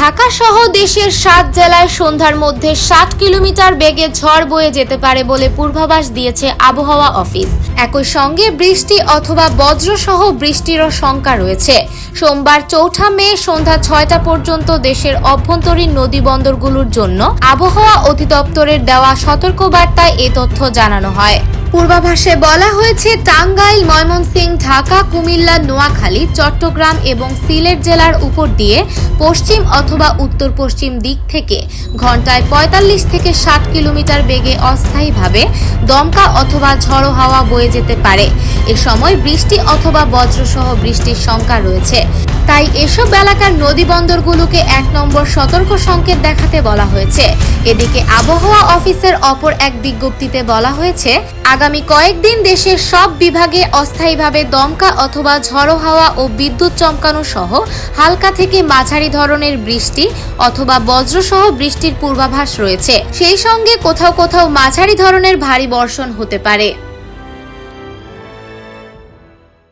ঢাকা সহ দেশের 7 জেলায় সন্ধ্যার মধ্যে 60 কিলোমিটার বেগে ঝড় বয়ে যেতে পারে বলে পূর্বাভাস দিয়েছে আবহাওয়া অফিস। একই সঙ্গে বৃষ্টি অথবা বজ্রসহ বৃষ্টিরও শঙ্কা রয়েছে। সোমবার 4 মে সন্ধ্যা 6টা পর্যন্ত দেশের অভ্যন্তরীণ নদী বন্দরগুলোর জন্য আবহাওয়া অধিদপ্তরের দেওয়া সতর্কবার্তায় এ তথ্য জানানো হয়। পূর্বাভাসে বলা হয়েছে, টাঙ্গাইল, ময়মনসিংহ, ঢাকা, কুমিল্লা, নোয়াখালী, চট্টগ্রাম এবং সিলেট জেলার উপর দিয়ে পশ্চিম অথবা উত্তর পশ্চিম দিক থেকে ঘন্টায় 45 থেকে 60 কিলোমিটার বেগে অস্থায়ীভাবে দমকা অথবা ঝড়ো হাওয়া বয়ে যেতে পারে। এ সময় বৃষ্টি অথবা বজ্রসহ বৃষ্টির শঙ্কা রয়েছে। তাই এসব এলাকার নদী বন্দরগুলোকে 1 নম্বর সতর্ক সংকেত দেখাতে বলা হয়েছে। এদিকে আবহাওয়া অফিসের অপর এক বিজ্ঞপ্তিতে বলা হয়েছে, আগামী কয়েকদিন দেশের সব বিভাগে অস্থায়ীভাবে দমকা অথবা ঝড়ো হাওয়া ও বিদ্যুৎ চমকানো সহ হালকা থেকে মাঝারি ধরনের বৃষ্টি অথবা বজ্রসহ বৃষ্টির পূর্বাভাস রয়েছে। সেই সঙ্গে কোথাও কোথাও মাঝারি ধরনের ভারী বর্ষণ হতে পারে।